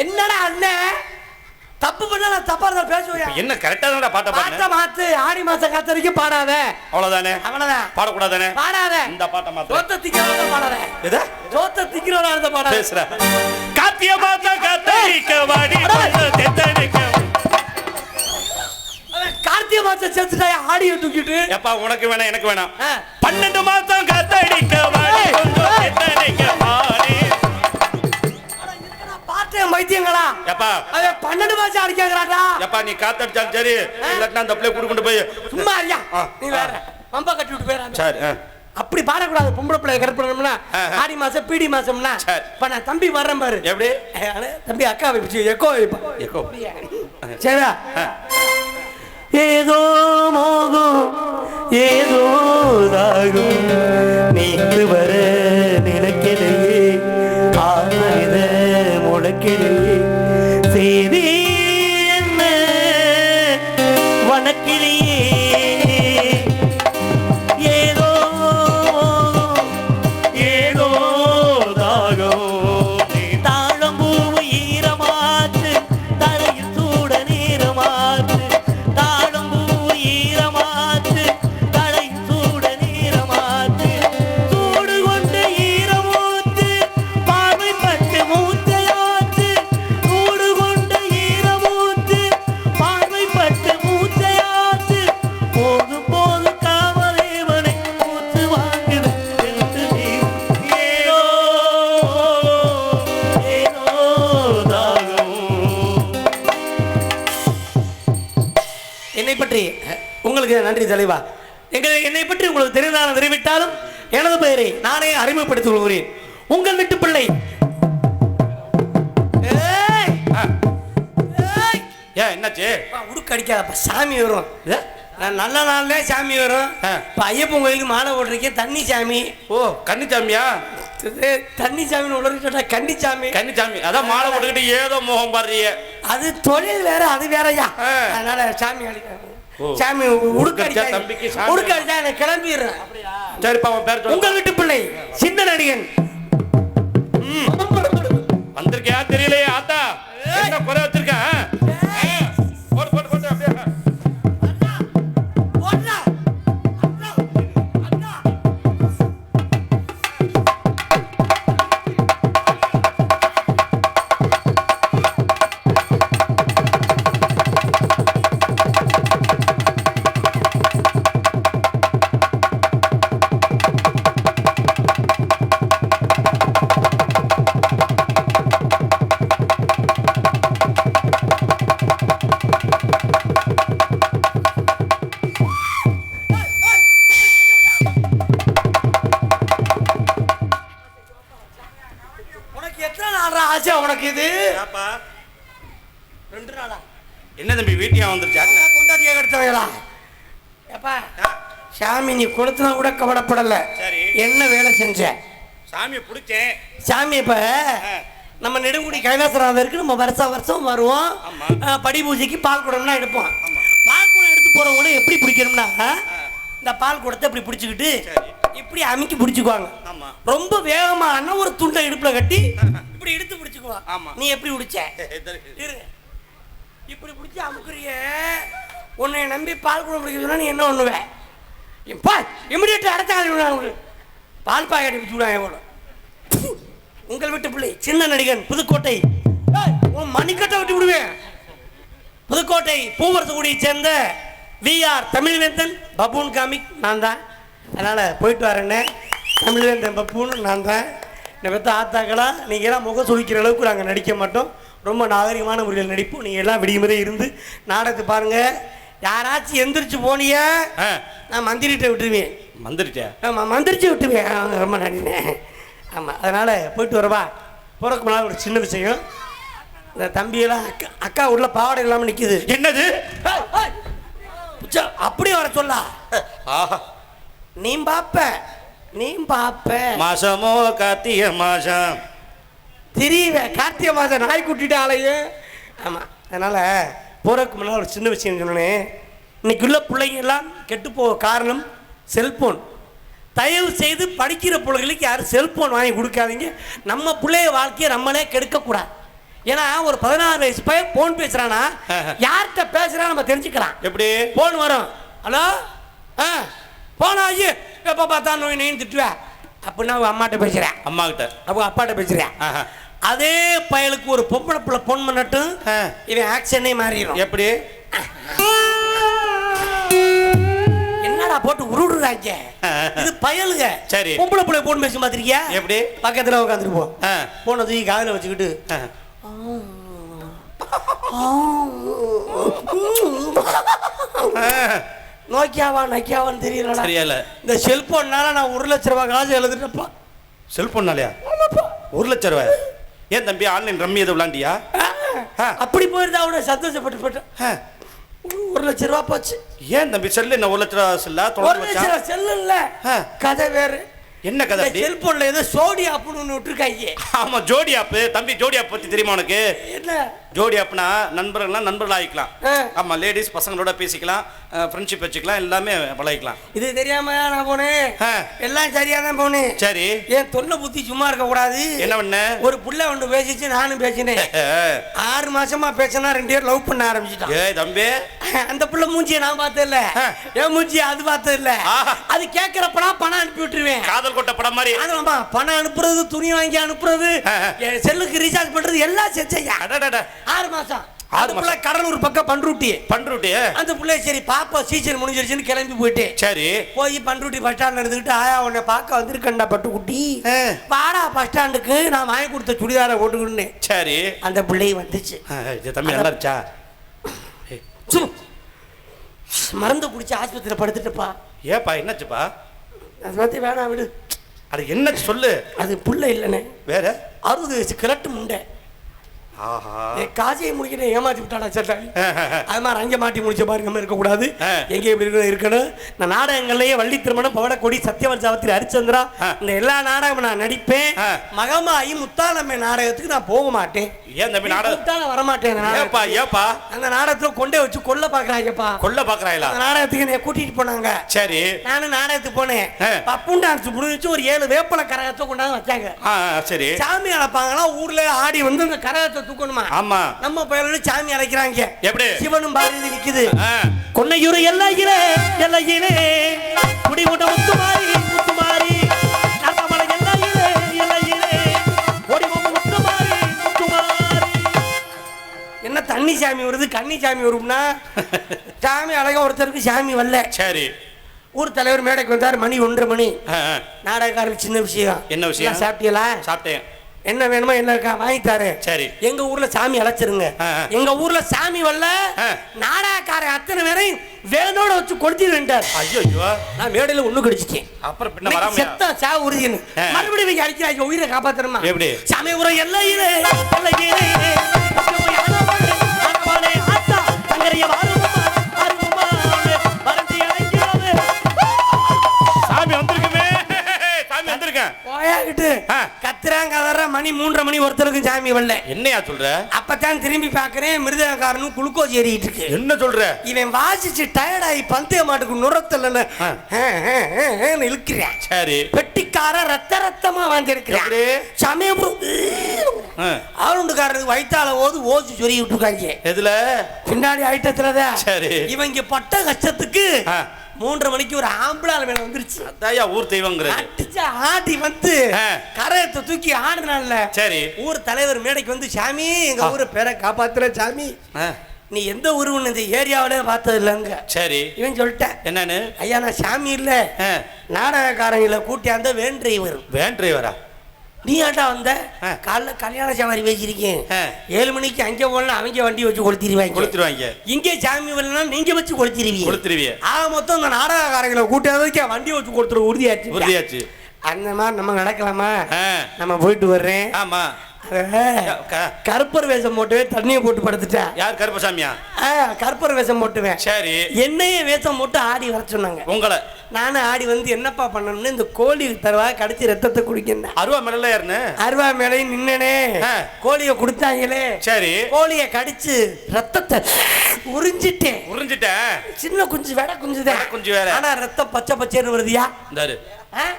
என்னடா அண்ணன் தப்பு பண்ணா நான் தப்பா இருந்தா பேசுவேன். என்ன கரெக்டா தானடா பாட்ட பாட்ட மாத்து. ஆடி மாசம் காத்தரிக்கு பாடாத. அவ்வளவுதானே? அவ்வளவுதான். பாடக்கூடாதானே? பாடாத. இந்த பாட்ட மாத்து. சோத்த திக்கிறவன பாடாத. எது? சோத்த திக்கிறவன பாடாத. பேசுற. காத்திய மாசம் காத்தரிக்க வாடி வந்து தெத்தடிக்க. கார்த்திகை மாசம் செத்துட்டா ஆடியை தூக்கிட்டு. எப்பா உனக்கு வேணாம் எனக்கு வேணாம். 12 மாசம் காத்தடிக்க வாடி வந்து தெத்தடிக்க வாடி. வைத்தியங்களா எப்பா 12 மாசம் அடிக்காங்கறாடா. எப்பா நீ காத்தடிச்சாலும் சரி இல்லன்னா அந்த பிள்ளை குடுக்குண்டு போய் சும்மா ஐயா நீ வேற மம்ப கட்டி விட்டு போறாங்க. சரி அப்படி பாடக்கூடாது. பொம்பளை பிள்ளை கற்பனம்னா ஆடி மாசம் பீடி மாசம்னா இப்ப நான் தம்பி வர்றேன் பாரு. எப்படி தம்பி அக்கா வைப்பிச்சு எக்கோ எக்கோ சரியா? ஏதோ மோகம் ஏதோ தாகும் நீக்கு வர நினைக்கிறே ஆனத முழக்கிறே சேரி என்ன வணக்கிலேயே ஏதோ ஏதோ தாகம் தாழம்பூ ஈரமாச்சு தலையில் சூட நீரமாச்சு தாழம்பூ ஈரமாச்சு தலையில் சூட நீரமாச்சு சூடு கொண்டு ஈரமூத்து பார்வை பட்டு மூச்சையாச்சு சூடு கொண்டு ஈரமூத்து பார்வை பட்டு மூச்சையாச்சு போது போது காவலேவனை மூச்சு வாங்குது ஏதோ ஏதோ தாகம். என்னை பற்றி உங்களுக்கு நன்றி தலைவா. என்னை பற்றி உங்களுக்கு தெரிந்தாலும் தெரிவித்தாலும் எனது பெயரை நானே அறிமுகப்படுத்திக் கொள்கிறேன். உங்கள் வீட்டு பிள்ளை. என்னாச்சு? உடுக்கு அடிக்காதப்ப சாமி வரும். நான் நல்ல நாள்ல சாமி வரும். இப்ப ஐயப்பன் கோயிலுக்கு மாலை போட்டிருக்கேன். தண்ணி சாமி. ஓ கன்னிச்சாமியா? தண்ணி சாமி உள்ள கன்னிச்சாமி. கன்னிச்சாமி அதான் மாலை போட்டுக்கிட்டு ஏதோ மோகம் பாடுறிய. அது தொழில் வேற அது வேறயா. அதனால சாமி சாமி உடுக்கடிச்சா தம்பிக்கு உடுக்கடிச்சா எனக்கு கிளம்பிடுறேன். சரிப்பா உன் பேர் சொல்லு. உங்கள் வீட்டு பிள்ளை சின்ன நடிகன். வந்திருக்கியா தெரியலையே ஆத்தா என்ன குறை வச்சிருக்க? போடு போடு போடு அப்படியே உனக்கு இது என்ன தம்பி வீட்டியா வந்துருச்சா? கொண்டாட்டியா எடுத்தவங்களா? எப்பா சாமி நீ கொளுத்துனா கூட கவலைப்படல. என்ன வேலை செஞ்ச? சாமியை பிடிச்சேன். சாமி இப்ப நம்ம நெடுங்குடி கைலாசநாதருக்கு நம்ம வருஷம் வருவோம். படி பூஜைக்கு பால் குடம்னா எடுப்போம். பால் குடம் எடுத்து போறவங்க எப்படி பிடிக்கணும்னா இந்த பால் குடத்தை இப்படி பிடிச்சிக்கிட்டு இப்படி அமுக்கி பிடிச்சுக்குவாங்க. ரொம்ப வேகமான ஒரு துண்டை இடுப்புல கட்டி இப்படி இழுத்து பிடிச்சுக்குவான். நீ எப்படி பிடிச்ச? இப்படி பிடிச்சி அமுக்குறிய. உன்னை நம்பி பால் குடம் பிடிக்க சொன்னா நீ என்ன பண்ணுவேன்? இமிடியேட் அடைச்சாங்க பால் பாக்கெட் பிடிச்சி விடுவாங்க. உங்கள் வீட்டு பிள்ளை சின்ன நடிகன் புதுக்கோட்டை. மணிக்கட்டை விட்டு விடுவேன். புதுக்கோட்டை பூவரசகுடியை சேர்ந்த விஆர் தமிழ்வேந்தன் பபூன் காமிக் நான் தான். அதனால போயிட்டு வரேன்னு தமிழ்வேந்தன் பப்பூன்னு நான் தான். என்னை பற்றி ஆத்தாக்களா நீங்கள் எல்லாம் முகம் சுழிக்கிற அளவுக்கு நாங்கள் நடிக்க மாட்டோம். ரொம்ப நாகரிகமான முறையில் நடிப்போம். நீங்கள் எல்லாம் விடிமுறை இருந்து நாடகத்தை பாருங்க. யாராச்சும் எந்திரிச்சு போனிய நான் மந்திரிட்ட விட்டுருவேன். மந்திரிட்டேன்? ஆமாம் மந்திரிச்சு விட்டுருவேன். ரொம்ப நன்றினேன். ஆமாம் அதனால் போயிட்டு வரவா. போகிறக்கு முன்னால் ஒரு சின்ன விஷயம். இந்த தம்பியெல்லாம் அக்கா உள்ள பாவாடை இல்லாமல் நிற்கிது. என்னது அப்படியே வர சொல்ல நீ பாப்ப மாசமோ கார்த்திகை மாசம் தெரியவே கார்த்திகை மாதம் நாய் கூட்டிட்டு ஆலையே. ஆமாம் அதனால் போகிறதுக்கு முன்னால் ஒரு சின்ன விஷயம் சொன்னேன். இன்னைக்கு உள்ள பிள்ளைங்க எல்லாம் கெட்டு போக காரணம் செல்போன். தயவு செய்து படிக்கிற பிள்ளைகளுக்கு யாரும் செல்போன் வாங்கி கொடுக்காதீங்க. நம்ம பிள்ளைய வாழ்க்கையை நம்மளே கெடுக்கக்கூடாது. ஏன்னா ஒரு 16 வயசு பையன் போன் பேசுறானா யார்கிட்ட பேசுறா நம்ம தெரிஞ்சுக்கலாம். எப்படி போன் வரும், ஹலோ போனா ஐயோ எப்ப பார்த்தா நோய் நோயின்னு திட்டுவேன் அப்படின்னா அவங்க அம்மாட்ட பேசுறேன், அம்மா கிட்ட அவங்க அப்பாட்ட பேசுறேன். அதே பயலுக்கு ஒரு பொம்பளை பிள்ளை போன் பண்ணட்டும் இவன் ஆக்ஷனே மாறிடும். எப்படி என்னடா போட்டு உருடுறாங்க இது பயலுங்க. சரி பொம்பளை பிள்ளை போன் பேசி பார்த்திருக்கியா? எப்படி பக்கத்துல உட்காந்துட்டு போ போன தூக்கி காதுல வச்சுக்கிட்டு நோக்கியாவா நக்கியாவான்னு தெரியல. இந்த செல்போன்னால நான் 1 லட்ச ரூபாய் காசு எழுதுட்டப்பா. செல்போன்னாலயா? 1 லட்ச ரூபாய்? ஏன் தம்பி ஆன்லைன் ரம்மி எதுவும் விளாண்டியா? அப்படி போயிருந்தா அவனை சந்தோஷப்பட்டு போட்டேன். 1 லட்ச ரூபாய் போச்சு. ஏன் தம்பி செல்லு என்ன 1 லட்ச ரூபாய் செல்லா? 1 லட்ச ரூபாய் செல்லு இல்ல, கதை வேறு. என்ன கதை? செல்போன்ல ஏதோ சோடி ஆப்னு ஒன்று விட்டுருக்காங்க. ஆமா ஜோடி ஆப். தம்பி ஜோடி ஆப் பத்தி தெரியுமா உனக்கு? என்ன ஜோடி ஆப்னா நண்பர்கள்லாம் நண்பர்கள் ஆகிக்கலாம். ஆமா லேடிஸ் பசங்களோட பேசிக்கலாம், ஃப்ரெண்ட்ஷிப் வச்சுக்கலாம், எல்லாமே பழகிக்கலாம். இது தெரியாம நான் போனேன், எல்லாம் சரியா தான் போனேன். சரி ஏன் தொல்லை புத்தி சும்மா இருக்க கூடாது. என்ன பண்ண? ஒரு புள்ள ஒன்று பேசிச்சு, நானும் பேசினேன். 6 மாசமா பேசினா 2 பேர் லவ் பண்ண ஆரம்பிச்சுட்டான். ஏய் தம்பி அந்த புள்ள மூஞ்சியை நான் பார்த்தது இல்ல, என் மூஞ்சியை அது பார்த்தது இல்ல. அது கேட்கிறப்பலாம் பணம் அனுப்பி விட்டுருவேன். காதல் கொட்ட படம் மாதிரி. அதுமா பணம் அனுப்புறது, துணி வாங்கி அனுப்புறது, செல்லுக்கு ரீசார்ஜ் பண்றது எல்லாம் செஞ்சையா. 6 மாசம் கடலூர் பக்கம் பண்ருட்டி. அந்த பிள்ளை சரி பாப்பா சீசன் முடிஞ்சிருச்சுன்னு கிளம்பி போயிட்டு சரி போய் பண்ருட்டி பஸ் ஸ்டாண்ட்ல இருந்துக்கிட்டு ஆயா உன்னை பார்க்க வந்திருக்கேன்டா பட்டுக்குட்டி, பாடா பஸ் ஸ்டாண்டுக்கு நான் வாங்கி கொடுத்த சுடிதாரை போட்டுக்கிட்டேன். சரி அந்த பிள்ளை வந்துச்சு. தம்பி நல்லா இருச்சா? மருந்து குடிச்சு ஆஸ்பத்திரியில் படுத்துட்டுப்பா. ஏப்பா என்னாச்சுப்பா? அதை பத்தி வேணாம் விடு. அது என்ன சொல்லு? அது புள்ள இல்லைன்னு வேற 60 வயசு கிழட்டு முண்டை. காசியை முடிக்கிட்ட ஏமாத்தி விட்டாடா சட்டாளி. அது மாதிரி அங்கே மாட்டி முடிச்ச பாருங்க நம்ம இருக்கக்கூடாது. எங்கே எப்படி இருக்கணும். நான் நாடகங்கள்லயே வள்ளி திருமணம், பவடக்கொடி, சத்யவன் சாவித்திரி, ஹரிச்சந்திரா இந்த எல்லா நாடகமும் நான் நடிப்பேன். மகமாயி முத்தாலம்மை நாடகத்துக்கு நான் போக மாட்டேன். ஏன் தம்பி நாடகம் வரமாட்டேன்? அந்த நாடகத்துல கொண்டே வச்சு கொல்ல பாக்குறாங்கப்பா. கொல்ல பாக்குறாங்களா? அந்த நாடகத்துக்கு என்னை கூட்டிட்டு போனாங்க. சரி நானும் நாடகத்துக்கு போனேன். பப்புன் டான்ஸ் முடிஞ்சு ஒரு 7 வேப்பலை கரகத்தை கொண்டாந்து வச்சாங்க. சரி சாமி அழைப்பாங்களா ஊர்ல ஆடி வந்து அந்த கரகத்தை தூக்கணுமா? ஆமா நம்ம பயிரோட சாமி அழைக்கிறாங்க. எப்படி? சிவனும் பாரதி நிக்குது. கொன்னையூர் எல்லையிலே எல்லையிலே குடிமுட்ட முத்துமாரி முத்துமாரி நாட்டமலை எல்லையிலே எல்லையிலே குடிமுட்ட முத்துமாரி முத்துமாரி. என்ன தண்ணி சாமி வருது கன்னி சாமி வரும்னா சாமி அழகா ஒருத்தருக்கு சாமி வரல. சரி ஊர் தலைவர் மேடைக்கு வந்தார். மணி 1:30 மணி. நாடகக்காரருக்கு சின்ன விஷயம். என்ன விஷயம்? சாப்பிட்டீங்களா? சாப்பிட்டேன். என்ன வேணுமோ என்ன இருக்கா வாங்கிட்டாரு. சரி எங்க ஊர்ல சாமி அழைச்சிருங்க. எங்க ஊர்ல சாமி வரல, நாடகக்காரன் அத்தனை பேரையும் வேதோட வச்சு கொளுத்திடுவேன்ட்டார். ஐயோ நான் மேடையில ஒண்ணு கடிச்சிட்டேன். அப்புறம் பின்ன வராம செத்தா சா உறுதின்னு மறுபடியும் இவங்க அடிக்கிறாங்க. உயிரை காப்பாத்தணுமா? எப்படி? சாமி ஊரை எல்லையிலே எல்லையிலே கத்துறாங்க மணி 3:30 மணி ஒருத்தருக்கும் சாமி வரல. என்னையா சொல்ற? அப்பதான் திரும்பி பாக்குறேன் மிருதகாரனும் குளுக்கோஸ் ஏறிட்டு இருக்கு. என்ன சொல்ற? இவன் வாசிச்சு டயர்ட் ஆகி பந்தய மாட்டுக்கு நுரத்தல இழுக்கிறேன். சரி பெட்டிக்கார ரத்த ரத்தமா வந்திருக்கிறேன். சமயம் ஆளுண்டுக்காரனுக்கு வயிற்றால ஓசி சொறி விட்டுருக்காங்க. எதுல? பின்னாடி ஐட்டத்துலதான். சரி இவங்க பட்ட கஷ்டத்துக்கு 3:30 மணிக்கு ஒரு ஆம்பளால மேல வந்துருச்சு. அதாயா ஊர் தெய்வங்கிறது. அடிச்சு ஆடி வந்து கரையத்தை தூக்கி ஆடுனால. சரி ஊர் தலைவர் மேடைக்கு வந்து சாமி எங்க ஊரை பேரை காப்பாத்துற சாமி, நீ எந்த ஊருன்னு இந்த ஏரியாவிலே பார்த்தது இல்லைங்க. சரி இவன் சொல்லிட்டேன். என்னன்னு? ஐயா நான் சாமி இல்ல நாடகக்காரங்களை கூட்டியாந்த வேன் டிரைவர். வேன் டிரைவரா? நீ ஆட்டா வந்த காலைல கல்யாண சவாரி பேசிருக்கேன். 7 மணிக்கு அங்கே போனா அவங்க வண்டி வச்சு கொளுத்திடுவாங்க. இங்கே சாமி வரலன்னா நீங்க வச்சு கொளுத்திருவீங்க. ஆக மொத்தம் இந்த நாடகக்காரங்களை கூட்டியாந்ததுக்கு வண்டி வச்சு கொடுத்துரு உறுதியாச்சு. அந்த மாதிரி நம்ம நடக்கலாமா? நம்ம போயிட்டு வர்றேன். ஆமா கருப்பர் வேஷம் போட்டுவேன், தண்ணியை போட்டு படுத்துட்டேன். யார்? கருப்பசாமியா? கருப்பர் வேஷம் போட்டுவேன். சரி என்னையே வேஷம் போட்டு ஆடி வர சொன்னாங்க. உங்களை நானும் ஆடி வந்து என்னப்பா பண்ணணும்னு இந்த கோழி தருவா கடிச்சு ரத்தத்தை குடிக்கணும். அருவா மேல ஏறின அருவா மேலையும் நின்னனே கோழியை கொடுத்தாங்களே. சரி கோழியை கடிச்சு ரத்தத்தை உறிஞ்சிட்டேன். சின்ன குஞ்சு வேற குஞ்சு வேற. ஆனா ரத்தம் பச்சை பச்சைன்னு வருதியா?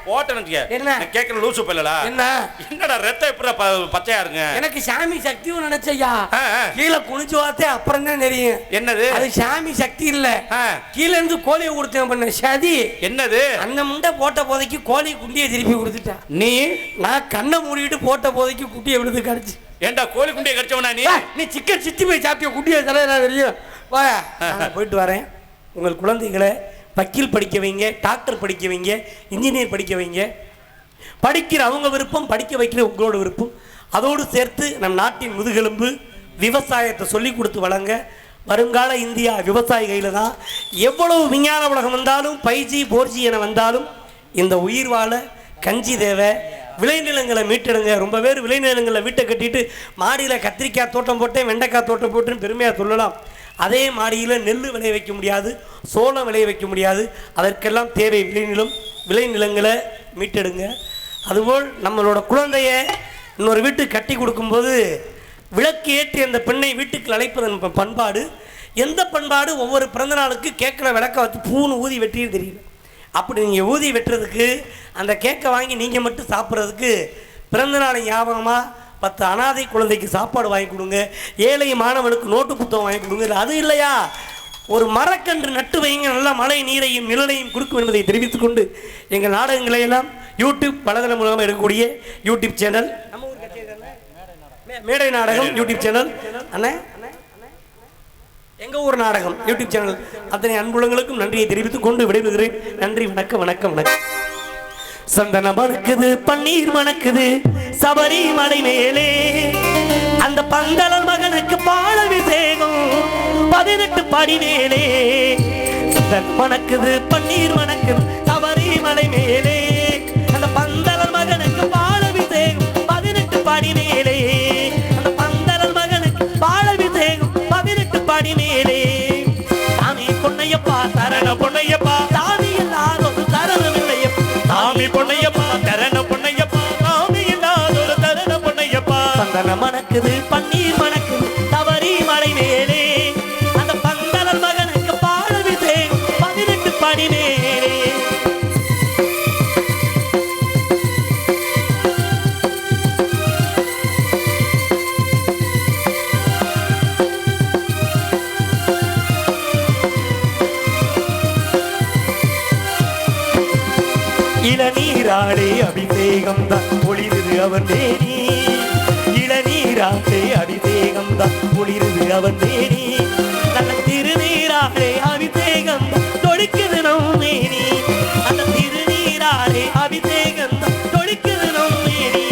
போட்டேன்னு என்ன கேட்கற லூசு பல்லடா என்னடா ரத்தம் எப்படி பச்சையா இருங்க எனக்கு சாமி சக்தியும் நினைச்சையா கீழே குனிச்சு பார்த்தே அப்புறம் தான் தெரியும் என்னது அது சாமி சக்தி இல்ல கீழே இருந்து கோழியை கொடுத்தேன் பண்ண சதி என்னது அந்த முண்டை போட்ட போதைக்கு கோழி குண்டியை திருப்பி கொடுத்துட்டா நான் கண்ணை மூடிட்டு போட்ட போதைக்கு குட்டியை விழுந்து கடிச்சு ஏண்டா கோழி குண்டியை கடிச்சவனா நீ சிக்கன் சித்தி போய் சாப்பிட்டிய குட்டியை தலையா தெரியும் வா போயிட்டு வரேன் உங்கள் குழந்தைகளை வக்கீல் படிக்க வைங்க, டாக்டர் படிக்க வைங்க, இன்ஜினியர் படிக்க வைங்க. படிக்கிற அவங்க விருப்பம், படிக்க வைக்கிற உங்களோட விருப்பம். அதோடு சேர்த்து நம் நாட்டின் முதுகெலும்பு விவசாயத்தை சொல்லி கொடுத்து வளங்க. வருங்கால இந்தியா விவசாய கையில் தான். எவ்வளவு விஞ்ஞான உலகம் வந்தாலும் 5G 4G என வந்தாலும் இந்த உயிர் வாழ கஞ்சி தேவை. விளைநிலங்களை மீட்டெடுங்க. ரொம்ப பேர் விளைநிலங்களில் வீட்டை கட்டிட்டு மாடியில் கத்திரிக்காய் தோட்டம் போட்டேன், வெண்டைக்காய் தோட்டம் போட்டுன்னு பெருமையாக சொல்லலாம். அதே மாடியில் நெல் விளைய வைக்க முடியாது, சோளம் விளைய வைக்க முடியாது. அதற்கெல்லாம் தேவை விளைநிலம். விளைநிலங்களை மீட்டெடுங்க. அதுபோல் நம்மளோட குழந்தைய இன்னொரு வீட்டுக்கு கட்டி கொடுக்கும்போது விளக்கு ஏற்றி அந்த பெண்ணை வீட்டுக்கு அழைப்பதன் பண்பாடு. எந்த பண்பாடு? ஒவ்வொரு பிறந்த நாளுக்கு கேக்கில் விளக்க வச்சு பூன்னு ஊதி வெட்டியும் தெரியல. அப்படி நீங்கள் ஊதி வெட்டுறதுக்கு அந்த கேக்கை வாங்கி நீங்கள் மட்டும் சாப்பிட்றதுக்கு பிறந்த நாளை ஞாபகமாக 10 அனாதை குழந்தைக்கு சாப்பாடு வாங்கி கொடுங்க. ஏழை மாணவனுக்கு நோட்டு புத்தகம் வாங்கி கொடுங்க. அது இல்லையா ஒரு மரக்கன்று நட்டு வைங்க, நல்லா மழை நீரையும் நிழலையும் கொடுக்கும் என்பதை தெரிவித்துக் கொண்டு எங்கள் நாடகங்களை எல்லாம் யூடியூப் வலைதளம் மூலமாக இருக்கக்கூடிய யூடியூப் சேனல், நம்ம ஊர் மேடை நாடகம் யூடியூப் சேனல், அண்ணே எங்கள் ஊர் நாடகம் யூடியூப் சேனல் அத்தனை அன்புலங்களுக்கும் நன்றியை தெரிவித்துக் கொண்டு விடைபெறுகிறேன். நன்றி, வணக்கம் வணக்கம் வணக்கம். சந்தனம் மணக்குது, பன்னீர் மணக்குது சபரிமலை மேலே, அந்த பந்தளர் மகனுக்கு பால் அபிஷேகம் 18 படி மேலே. சந்தனம் மணக்குது, பன்னீர் மணக்குது சபரிமலை மேலே, அந்த பந்தளர் மகனுக்கு பால் அபிஷேகம் 18 படி மேலே, அந்த பந்தளர் மகனுக்கு பால் அபிஷேகம் 18 படி மேலே. சாமி பொன்னையப்பா சரண பொன்னையப்பா, சாமி எல்லாரும் சரணம் இல்லையப்பா, சாமி பொன்னையப்பா சரண பொன்னையப்பா, சாமி எல்லாரும் சரண பொன்னையப்பா. சந்தனம் மணக்குது, பன்னீர் மணக்குது சபரிமலை மேலே, அந்த பந்தளர் மகனுக்கு பால் அபிஷேகம் 18 படி மேலே. இளநீராடே அபிஷேகம் தான் ஒளிருது அவன் தேனி, இளநீராடே அபிஷேகம் தான் ஒளிருது அவன் தேனி, நல்ல திருநீராடே அபிஷேகம் தொடுக்குது நம் மேனி, அந்த திருநீராடே அபிஷேகம் தொடுக்குது நம் மேனி.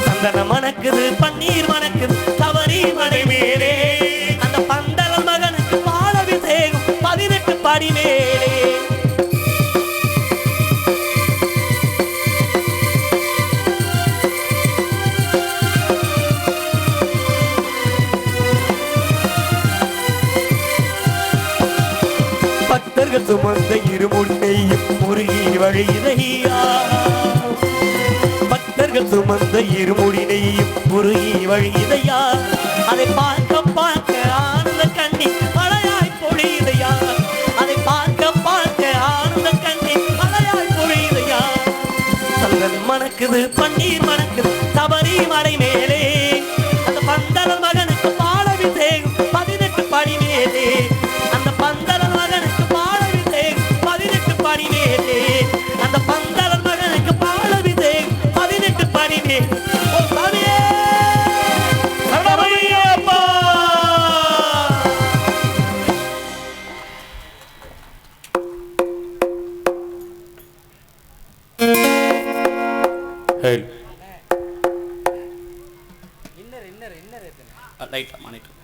சந்தனம் மணக்குது, பன்னீர் மணக்குது சபரிமலை மேலே, அந்த பந்தளர் மகனுக்கு பால் அபிஷேகம் 18 படி மேலே. பக்தர்கள் சுமந்த இருமுன்னையும் முருகி வழியிலையா, பக்தர்கள் சுமந்த இருமுடினையும் முருகி வழியிலையா, அதை பார்க்க பார்க்க ஆனந்த கண்ணி மழையாய் பொழியுதையா, அதை பார்க்க பார்க்க ஆனந்த கண்ணி மழையாய் பொழியுதையா. சந்தனம் மணக்குது, பன்னீர் மணக்குது சபரிமலை மேலே, அந்த பந்தளர் மகனுக்கு பால் அபிஷேகம் 18 படி மேலே, அந்த பந்தளர் மகனுக்கு பால் அபிஷேகம் 18 படி மேலே, அந்த பந்தளர் மகனுக்கு பால் அபிஷேகம் 18 படி மேலே. ஓ சாமியே சரணமையப்பா. ஹேய் இன்னர் லைட்டா மானிட்டர்